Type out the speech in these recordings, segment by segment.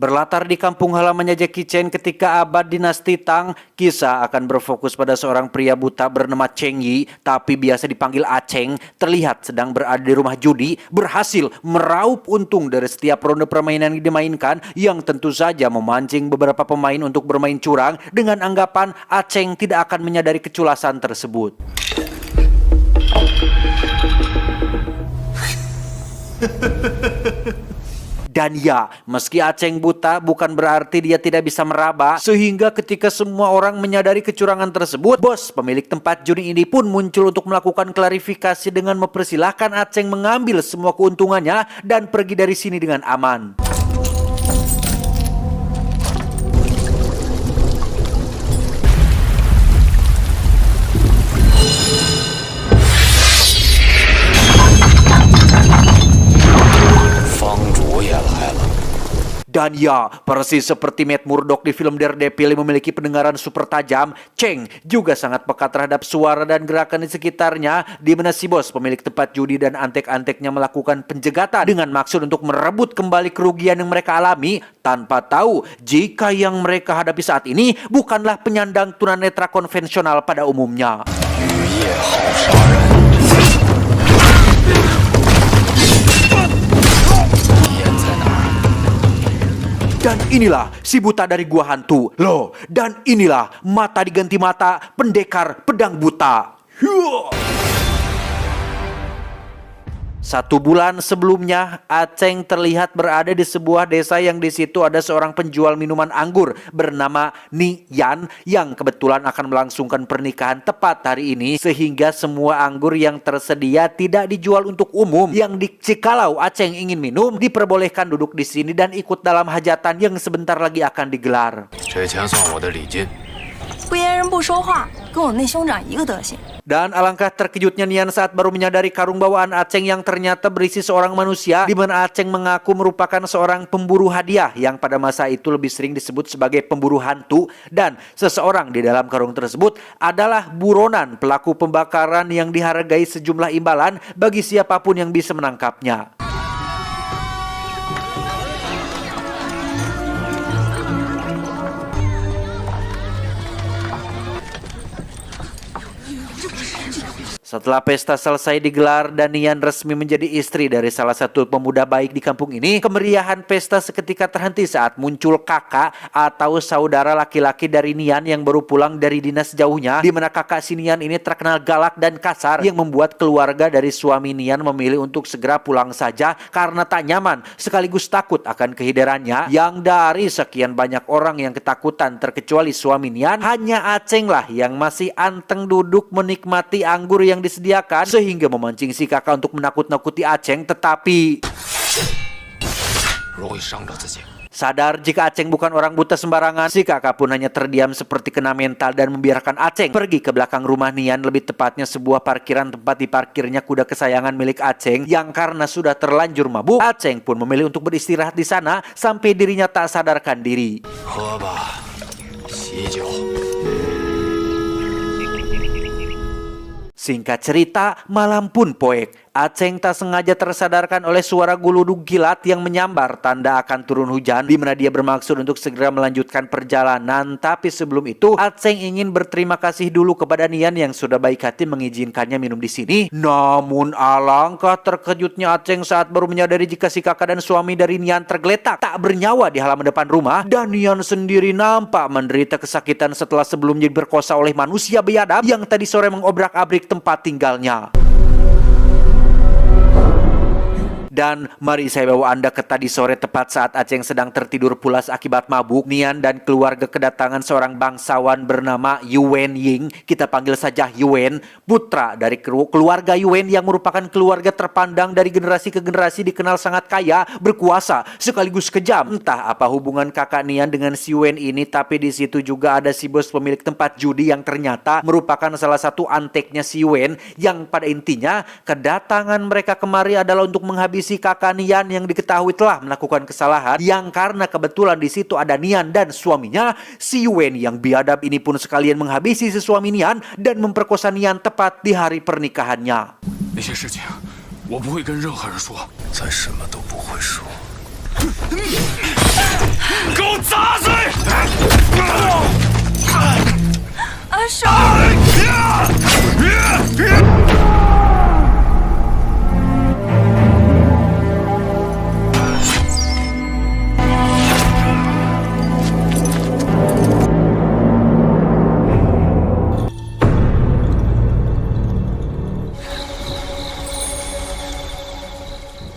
Berlatar di kampung halamannya Jackie Chan ketika abad dinasti Tang, kisah akan berfokus pada seorang pria buta bernama Cheng Yi, tapi biasa dipanggil Aceng, terlihat sedang berada di rumah judi, berhasil meraup untung dari setiap ronde permainan yang dimainkan, yang tentu saja memancing beberapa pemain untuk bermain curang dengan anggapan Aceng tidak akan menyadari keculasan tersebut. Dan ya, meski Aceng buta bukan berarti dia tidak bisa meraba, sehingga ketika semua orang menyadari kecurangan tersebut, bos pemilik tempat judi ini pun muncul untuk melakukan klarifikasi dengan mempersilahkan Aceng mengambil semua keuntungannya dan pergi dari sini dengan aman. Dan ya, persis seperti Matt Murdock di film Daredevil yang memiliki pendengaran super tajam, Cheng juga sangat peka terhadap suara dan gerakan di sekitarnya, di mana si bos pemilik tempat judi dan antek-anteknya melakukan penjegatan dengan maksud untuk merebut kembali kerugian yang mereka alami, tanpa tahu jika yang mereka hadapi saat ini bukanlah penyandang tunanetra konvensional pada umumnya. Dan inilah si buta dari gua hantu. Loh, dan inilah mata diganti mata pendekar pedang buta. 1 bulan sebelumnya, Aceng terlihat berada di sebuah desa yang di situ ada seorang penjual minuman anggur bernama Ni Yan yang kebetulan akan melangsungkan pernikahan tepat hari ini, sehingga semua anggur yang tersedia tidak dijual untuk umum. Jikalau Aceng ingin minum, diperbolehkan duduk di sini dan ikut dalam hajatan yang sebentar lagi akan digelar. Dan alangkah terkejutnya Nian saat baru menyadari karung bawaan Aceng yang ternyata berisi seorang manusia, di mana Aceng mengaku merupakan seorang pemburu hadiah yang pada masa itu lebih sering disebut sebagai pemburu hantu, dan seseorang di dalam karung tersebut adalah buronan pelaku pembakaran yang dihargai sejumlah imbalan bagi siapapun yang bisa menangkapnya. Setelah pesta selesai digelar dan Nian resmi menjadi istri dari salah satu pemuda baik di kampung ini, kemeriahan pesta seketika terhenti saat muncul kakak atau saudara laki-laki dari Nian yang baru pulang dari dinas jauhnya, di mana kakak si Nian ini terkenal galak dan kasar yang membuat keluarga dari suami Nian memilih untuk segera pulang saja karena tak nyaman sekaligus takut akan kehadirannya, yang dari sekian banyak orang yang ketakutan terkecuali suami Nian, hanya Aceng lah yang masih anteng duduk menikmati anggur yang disediakan, sehingga memancing si kakak untuk menakut-nakuti Aceng, tetapi sadar jika Aceng bukan orang buta sembarangan, si kakak pun hanya terdiam seperti kena mental dan membiarkan Aceng pergi ke belakang rumah Nian, lebih tepatnya sebuah parkiran tempat diparkirnya kuda kesayangan milik Aceng yang karena sudah terlanjur mabuk, Aceng pun memilih untuk beristirahat di sana sampai dirinya tak sadarkan diri. Singkat cerita, malam pun poek. Aceng tak sengaja tersadarkan oleh suara guludug kilat yang menyambar tanda akan turun hujan, di mana dia bermaksud untuk segera melanjutkan perjalanan. Tapi sebelum itu, Aceng ingin berterima kasih dulu kepada Nian yang sudah baik hati mengizinkannya minum di sini. Namun alangkah terkejutnya Aceng saat baru menyadari jika si kakak dan suami dari Nian tergeletak tak bernyawa di halaman depan rumah, dan Nian sendiri nampak menderita kesakitan setelah sebelumnya diperkosa oleh manusia biadab yang tadi sore mengobrak-abrik tempat tinggalnya. Dan mari saya bawa Anda ke tadi sore tepat saat Aceng sedang tertidur pulas akibat mabuk. Nian dan keluarga kedatangan seorang bangsawan bernama Yuen Ying, kita panggil saja Yuen, putra dari keluarga Yuen yang merupakan keluarga terpandang dari generasi ke generasi, dikenal sangat kaya, berkuasa, sekaligus kejam. Entah apa hubungan kakak Nian dengan si Yuen ini, tapi di situ juga ada si bos pemilik tempat judi yang ternyata merupakan salah satu anteknya si Yuen, yang pada intinya kedatangan mereka kemari adalah untuk menghabisi si kakak Nian yang diketahui telah melakukan kesalahan, yang karena kebetulan di situ ada Nian dan suaminya, si Yuen yang biadab ini pun sekalian menghabisi si suami Nian dan memperkosa Nian tepat di hari pernikahannya. 给我砸碎！阿手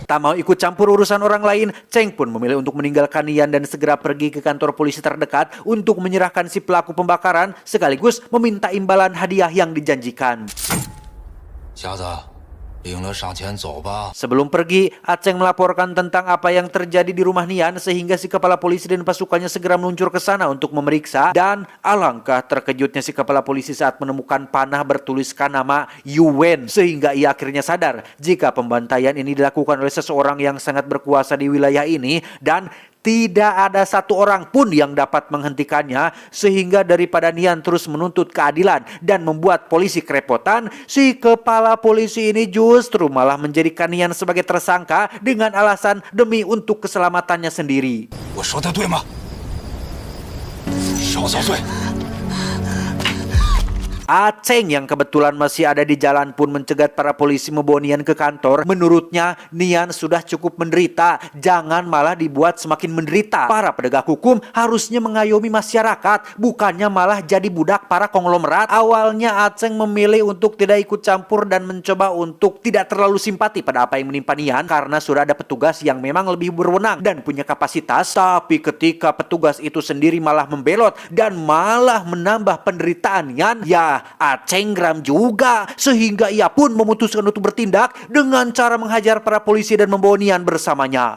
，Tak mau ikut campur urusan orang lain, Cheng pun memilih untuk meninggalkan Nian dan segera pergi ke kantor polisi terdekat untuk menyerahkan si pelaku pembakaran sekaligus meminta imbalan hadiah yang dijanjikan. 瞎子，领了上前走吧。 Sebelum pergi, Aceng melaporkan tentang apa yang terjadi di rumah Nian sehingga si kepala polisi dan pasukannya segera meluncur ke sana untuk memeriksa, dan alangkah terkejutnya si kepala polisi saat menemukan panah bertuliskan nama Yuwen sehingga ia akhirnya sadar jika pembantaian ini dilakukan oleh seseorang yang sangat berkuasa di wilayah ini dan tidak ada satu orang pun yang dapat menghentikannya, sehingga daripada Nian terus menuntut keadilan dan membuat polisi kerepotan, si kepala polisi ini justru malah menjadikan Nian sebagai tersangka dengan alasan demi untuk keselamatannya sendiri. 我说的对吗？少遭罪。 Aceng yang kebetulan masih ada di jalan pun mencegat para polisi membawa Nian ke kantor. Menurutnya, Nian sudah cukup menderita, jangan malah dibuat semakin menderita. Para penegak hukum harusnya mengayomi masyarakat, bukannya malah jadi budak para konglomerat. Awalnya Aceng memilih untuk tidak ikut campur dan mencoba untuk tidak terlalu simpati pada apa yang menimpa Nian karena sudah ada petugas yang memang lebih berwenang dan punya kapasitas. Tapi ketika petugas itu sendiri malah membelot dan malah menambah penderitaan Nian, ya Aceng geram juga, sehingga ia pun memutuskan untuk bertindak dengan cara menghajar para polisi dan membawa Nian bersamanya.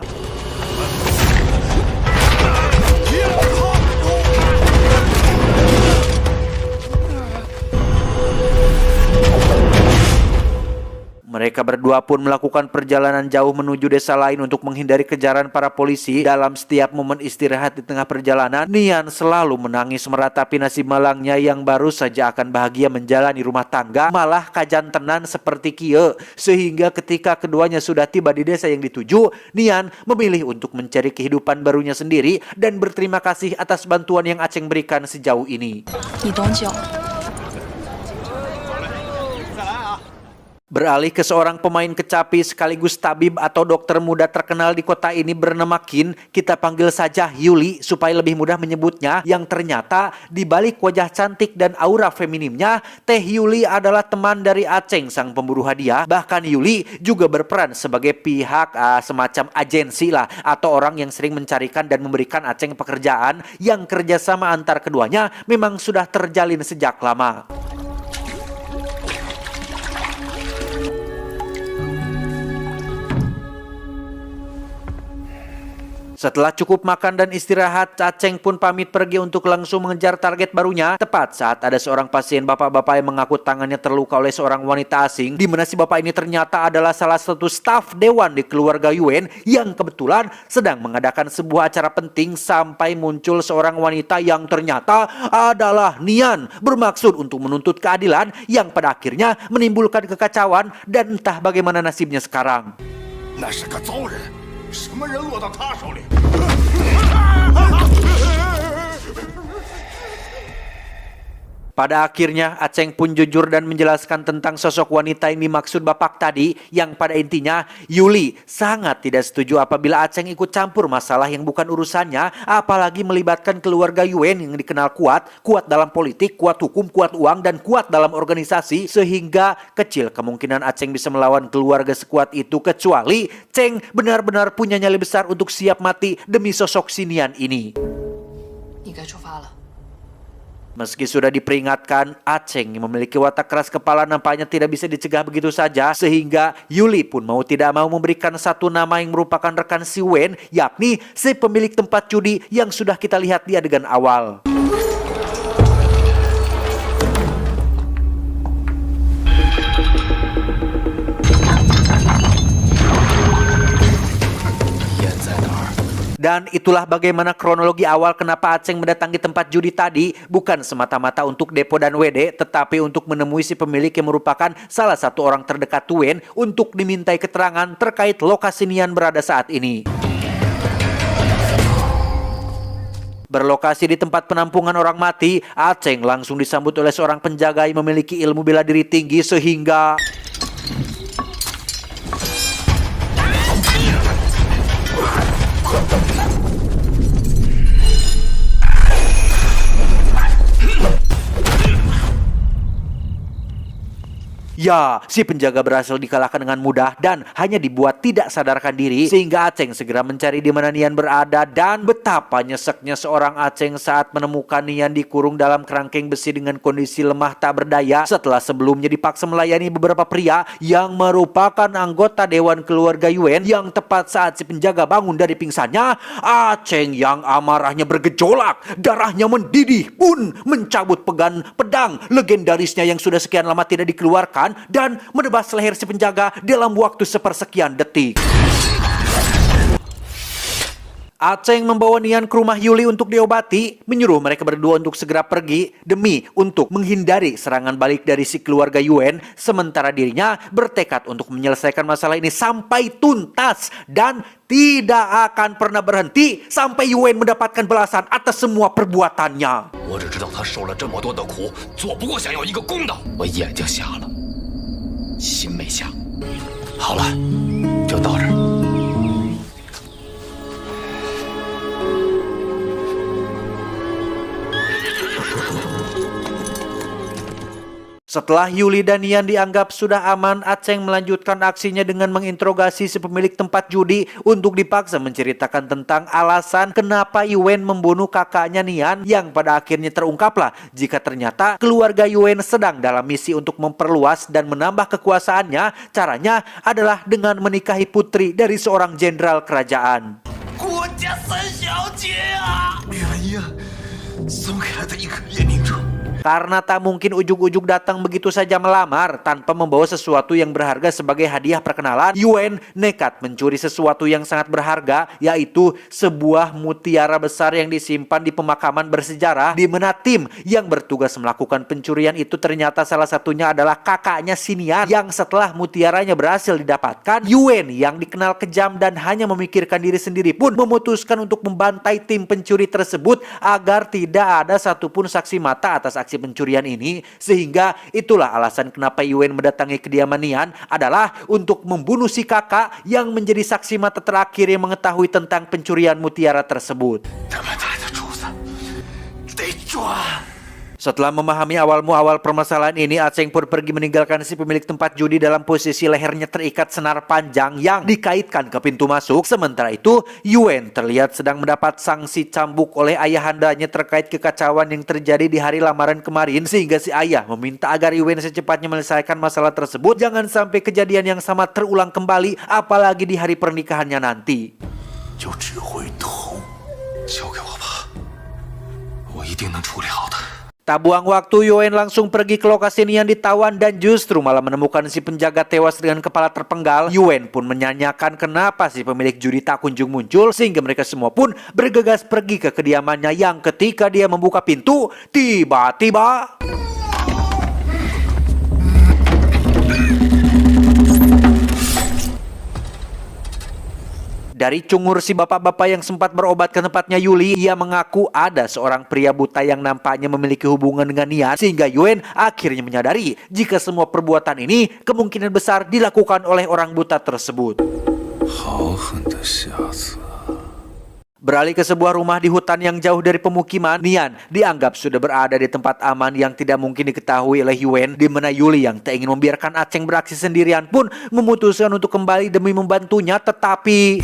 Mereka berdua pun melakukan perjalanan jauh menuju desa lain untuk menghindari kejaran para polisi. Dalam setiap momen istirahat di tengah perjalanan, Nian selalu menangis meratapi nasib malangnya yang baru saja akan bahagia menjalani rumah tangga, malah kajantenan seperti kieu. Sehingga ketika keduanya sudah tiba di desa yang dituju, Nian memilih untuk mencari kehidupan barunya sendiri dan berterima kasih atas bantuan yang Aceng berikan sejauh ini. 你懂酒。 Beralih ke seorang pemain kecapi sekaligus tabib atau dokter muda terkenal di kota ini bernama Qin, kita panggil saja Yuli supaya lebih mudah menyebutnya, yang ternyata di balik wajah cantik dan aura feminimnya, Teh Yuli adalah teman dari Aceng sang pemburu hadiah. Bahkan Yuli juga berperan sebagai pihak semacam agensi lah, atau orang yang sering mencarikan dan memberikan Aceng pekerjaan, yang kerjasama antar keduanya memang sudah terjalin sejak lama. Setelah cukup makan dan istirahat, Aceng pun pamit pergi untuk langsung mengejar target barunya. Tepat saat ada seorang pasien bapak-bapak yang mengaku tangannya terluka oleh seorang wanita asing, di mana si bapak ini ternyata adalah salah satu staf dewan di keluarga Yuwen yang kebetulan sedang mengadakan sebuah acara penting sampai muncul seorang wanita yang ternyata adalah Nian, bermaksud untuk menuntut keadilan yang pada akhirnya menimbulkan kekacauan dan entah bagaimana nasibnya sekarang. 那是个糟人，什么人落到他手里？ Pada akhirnya Aceng pun jujur dan menjelaskan tentang sosok wanita yang dimaksud bapak tadi, yang pada intinya Yuli sangat tidak setuju apabila Aceng ikut campur masalah yang bukan urusannya, apalagi melibatkan keluarga Yuwen yang dikenal kuat dalam politik, kuat hukum, kuat uang, dan kuat dalam organisasi, sehingga kecil kemungkinan Aceng bisa melawan keluarga sekuat itu kecuali Cheng benar-benar punya nyali besar untuk siap mati demi sosok si Nian ini. 你该出发了。 Meski sudah diperingatkan, Aceng yang memiliki watak keras kepala nampaknya tidak bisa dicegah begitu saja, sehingga Yuli pun mau tidak mau memberikan satu nama yang merupakan rekan si Wen, yakni si pemilik tempat judi yang sudah kita lihat di adegan awal. Dan itulah bagaimana kronologi awal kenapa Aceng mendatangi tempat judi tadi, bukan semata-mata untuk depo dan WD, tetapi untuk menemui si pemilik yang merupakan salah satu orang terdekat Wen untuk dimintai keterangan terkait lokasi Nian berada saat ini. Berlokasi di tempat penampungan orang mati, Aceng langsung disambut oleh seorang penjaga yang memiliki ilmu bela diri tinggi sehingga ya, si penjaga berhasil dikalahkan dengan mudah dan hanya dibuat tidak sadarkan diri sehingga Aceng segera mencari di mana Nian berada dan betapa nyeseknya seorang Aceng saat menemukan Nian dikurung dalam kerangkeng besi dengan kondisi lemah tak berdaya setelah sebelumnya dipaksa melayani beberapa pria yang merupakan anggota dewan keluarga Yuen yang tepat saat si penjaga bangun dari pingsannya, Aceng yang amarahnya bergejolak, darahnya mendidih pun mencabut pedang legendarisnya yang sudah sekian lama tidak dikeluarkan dan menebas leher si penjaga dalam waktu sepersekian detik. Aceng membawa Nian ke rumah Yuli untuk diobati, menyuruh mereka berdua untuk segera pergi demi untuk menghindari serangan balik dari si keluarga Yuen, sementara dirinya bertekad untuk menyelesaikan masalah ini sampai tuntas dan tidak akan pernah berhenti sampai Yuen mendapatkan balasan atas semua perbuatannya. 我只知道他受了这么多的苦，做不过想要一个公道，我眼睛瞎了，心没瞎。好了，就到这儿。 Setelah Yuli dan Nian dianggap sudah aman, Aceng melanjutkan aksinya dengan menginterogasi si pemilik tempat judi untuk dipaksa menceritakan tentang alasan kenapa Yuen membunuh kakaknya Nian yang pada akhirnya terungkaplah jika ternyata keluarga Yuen sedang dalam misi untuk memperluas dan menambah kekuasaannya. Caranya adalah dengan menikahi putri dari seorang jenderal kerajaan. 国家三小姐啊！女人一怎么给了他一颗夜明珠？ Karena tak mungkin ujug-ujug datang begitu saja melamar tanpa membawa sesuatu yang berharga sebagai hadiah perkenalan, Yuen nekat mencuri sesuatu yang sangat berharga, yaitu sebuah mutiara besar yang disimpan di pemakaman bersejarah, di mana tim yang bertugas melakukan pencurian itu ternyata salah satunya adalah kakaknya si Nian, yang setelah mutiaranya berhasil didapatkan, Yuen yang dikenal kejam dan hanya memikirkan diri sendiri pun memutuskan untuk membantai tim pencuri tersebut agar tidak ada satupun saksi mata atas aksi pencurian ini, sehingga itulah alasan kenapa Yuen mendatangi kediaman Nian adalah untuk membunuh si kakak yang menjadi saksi mata terakhir yang mengetahui tentang pencurian mutiara tersebut. Setelah memahami awal permasalahan ini, Aceng pun pergi meninggalkan si pemilik tempat judi dalam posisi lehernya terikat senar panjang yang dikaitkan ke pintu masuk. Sementara itu, Yuen terlihat sedang mendapat sanksi cambuk oleh ayahandanya terkait kekacauan yang terjadi di hari lamaran kemarin, sehingga si ayah meminta agar Yuen secepatnya menyelesaikan masalah tersebut. Jangan sampai kejadian yang sama terulang kembali, apalagi di hari pernikahannya nanti. 就只会痛，交给我吧，我一定能处理好的。 Tak buang waktu, Yuen langsung pergi ke lokasi Nian ditawan dan justru malah menemukan si penjaga tewas dengan kepala terpenggal. Yuen pun menyanyikan kenapa si pemilik judi tak kunjung muncul, sehingga mereka semua pun bergegas pergi ke kediamannya yang ketika dia membuka pintu, tiba-tiba dari cungur si bapak-bapak yang sempat berobat ke tempatnya Yuli, ia mengaku ada seorang pria buta yang nampaknya memiliki hubungan dengan Nian, sehingga Yuen akhirnya menyadari jika semua perbuatan ini kemungkinan besar dilakukan oleh orang buta tersebut. Beralih ke sebuah rumah di hutan yang jauh dari pemukiman, Nian dianggap sudah berada di tempat aman yang tidak mungkin diketahui oleh Yuen, di mana Yuli yang tak ingin membiarkan Aceng beraksi sendirian pun memutuskan untuk kembali demi membantunya, tetapi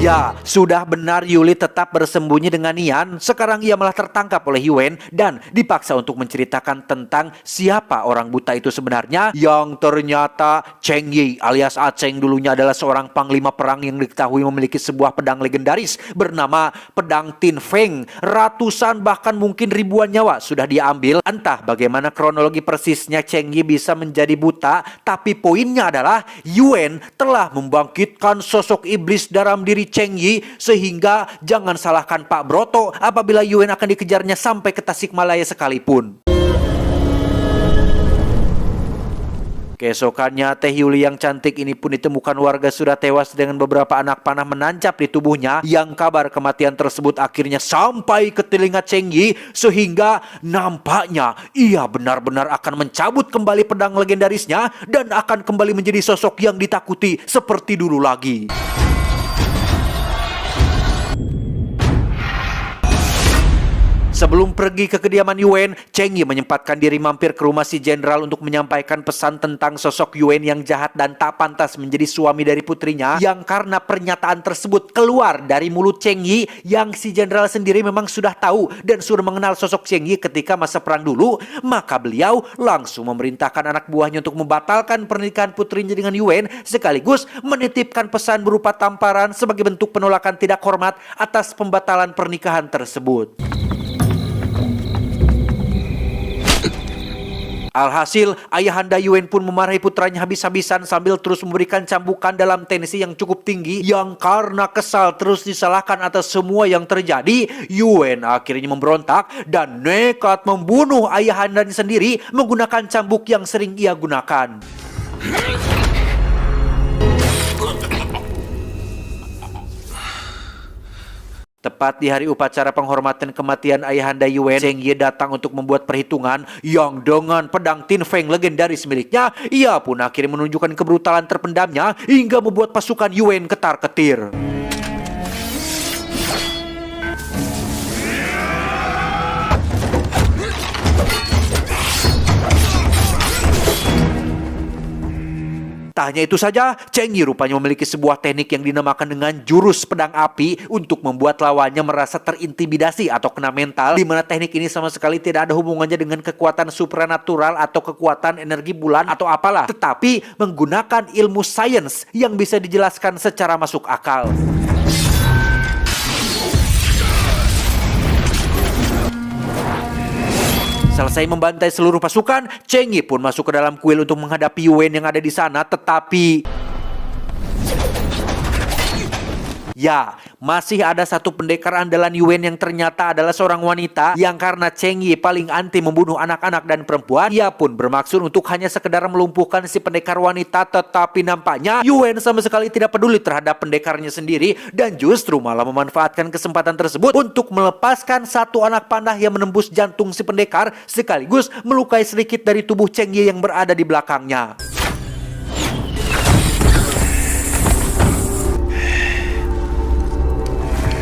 ya, sudah benar Yuli tetap bersembunyi dengan Nian. Sekarang ia malah tertangkap oleh Yuen dan dipaksa untuk menceritakan tentang siapa orang buta itu sebenarnya, yang ternyata Cheng Yi alias Aceng dulunya adalah seorang panglima perang yang diketahui memiliki sebuah pedang legendaris bernama pedang Tin Feng. Ratusan bahkan mungkin ribuan nyawa sudah diambil. Entah bagaimana kronologi persisnya Cheng Yi bisa menjadi buta, tapi poinnya adalah Yuen telah membangkitkan sosok iblis dalam diri Cheng Yi, sehingga jangan salahkan Pak Broto apabila Yuen akan dikejarnya sampai ke Tasikmalaya sekalipun. Keesokannya, Teh Yuli yang cantik ini pun ditemukan warga sudah tewas dengan beberapa anak panah menancap di tubuhnya, yang kabar kematian tersebut akhirnya sampai ke telinga Cheng Yi, sehingga nampaknya ia benar-benar akan mencabut kembali pedang legendarisnya dan akan kembali menjadi sosok yang ditakuti seperti dulu lagi. Sebelum pergi ke kediaman Yuen, Cheng Yi menyempatkan diri mampir ke rumah si jenderal untuk menyampaikan pesan tentang sosok Yuen yang jahat dan tak pantas menjadi suami dari putrinya, yang karena pernyataan tersebut keluar dari mulut Cheng Yi, yang si jenderal sendiri memang sudah tahu dan sudah mengenal sosok Cheng Yi ketika masa perang dulu, maka beliau langsung memerintahkan anak buahnya untuk membatalkan pernikahan putrinya dengan Yuen, sekaligus menitipkan pesan berupa tamparan sebagai bentuk penolakan tidak hormat atas pembatalan pernikahan tersebut. Alhasil, ayahanda Yuen pun memarahi putranya habis-habisan sambil terus memberikan cambukan dalam tensi yang cukup tinggi, yang karena kesal terus disalahkan atas semua yang terjadi, Yuen akhirnya memberontak dan nekat membunuh ayahandanya sendiri menggunakan cambuk yang sering ia gunakan. Tepat di hari upacara penghormatan kematian ayahanda Yuen, Cheng Yi datang untuk membuat perhitungan yang dengan pedang Tin Feng legendaris miliknya, ia pun akhirnya menunjukkan kebrutalan terpendamnya hingga membuat pasukan Yuen ketar-ketir. Tak hanya itu saja, Cheng Yi rupanya memiliki sebuah teknik yang dinamakan dengan jurus pedang api untuk membuat lawannya merasa terintimidasi atau kena mental, di mana teknik ini sama sekali tidak ada hubungannya dengan kekuatan supranatural atau kekuatan energi bulan atau apalah, tetapi menggunakan ilmu sains yang bisa dijelaskan secara masuk akal. Selesai membantai seluruh pasukan, Cheng Yi pun masuk ke dalam kuil untuk menghadapi Yuen yang ada di sana, tetapi ya, masih ada satu pendekar andalan Yuen yang ternyata adalah seorang wanita, yang karena Cheng Yi paling anti membunuh anak-anak dan perempuan, ia pun bermaksud untuk hanya sekedar melumpuhkan si pendekar wanita, tetapi nampaknya Yuen sama sekali tidak peduli terhadap pendekarnya sendiri dan justru malah memanfaatkan kesempatan tersebut untuk melepaskan satu anak panah yang menembus jantung si pendekar, sekaligus melukai sedikit dari tubuh Cheng Yi yang berada di belakangnya.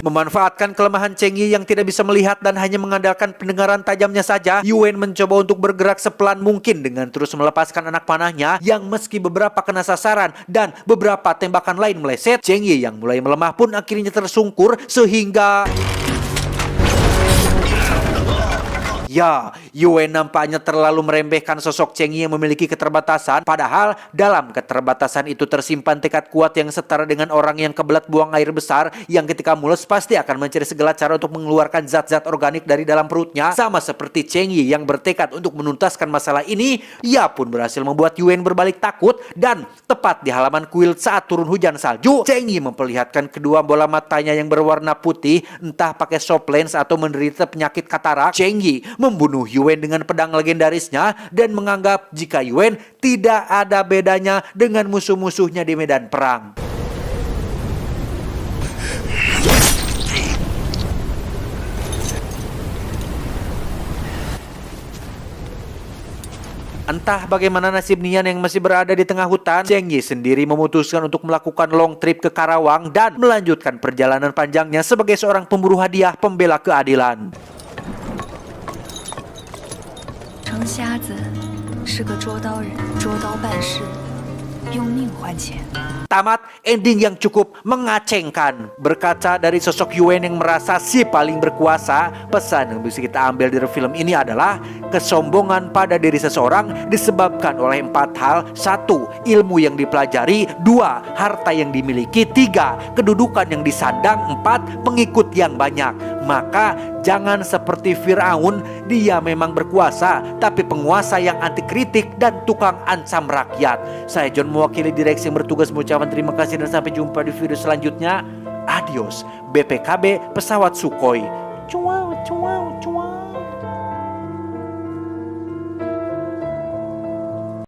Memanfaatkan kelemahan Cheng Yi yang tidak bisa melihat dan hanya mengandalkan pendengaran tajamnya saja, Yuen mencoba untuk bergerak sepelan mungkin dengan terus melepaskan anak panahnya, yang meski beberapa kena sasaran dan beberapa tembakan lain meleset, Cheng Yi yang mulai melemah pun akhirnya tersungkur sehingga ya, Yuen nampaknya terlalu meremehkan sosok Cheng Yi yang memiliki keterbatasan, padahal dalam keterbatasan itu tersimpan tekad kuat yang setara dengan orang yang kebelat buang air besar, yang ketika mules pasti akan mencari segala cara untuk mengeluarkan zat-zat organik dari dalam perutnya. Sama seperti Cheng Yi yang bertekad untuk menuntaskan masalah ini, ia pun berhasil membuat Yuen berbalik takut, dan tepat di halaman kuil saat turun hujan salju, Cheng Yi memperlihatkan kedua bola matanya yang berwarna putih, entah pakai soft lens atau menderita penyakit katarak. Cheng Yi membunuh Yuen dengan pedang legendarisnya dan menganggap jika Yuen tidak ada bedanya dengan musuh-musuhnya di medan perang. Entah bagaimana nasib Nian yang masih berada di tengah hutan, Cheng Yi sendiri memutuskan untuk melakukan long trip ke Karawang dan melanjutkan perjalanan panjangnya sebagai seorang pemburu hadiah pembela keadilan. 成瞎子是个捉刀人，捉刀办事，用命换钱。 Tamat ending yang cukup mengacengkan. Berkaca dari sosok Yuen yang merasa si paling berkuasa, pesan yang bisa kita ambil dari film ini adalah kesombongan pada diri seseorang disebabkan oleh 4 hal. 1. Ilmu yang dipelajari. 2. Harta yang dimiliki. 3. Kedudukan yang disandang. 4. Pengikut yang banyak. Maka jangan seperti Firaun, dia memang berkuasa, tapi penguasa yang anti kritik dan tukang ancam rakyat. Saya John mewakili direksi yang bertugas mengucapkan terima kasih dan sampai jumpa di video selanjutnya. Adios, BPKB pesawat Sukhoi. Cuau, cuau, cuau.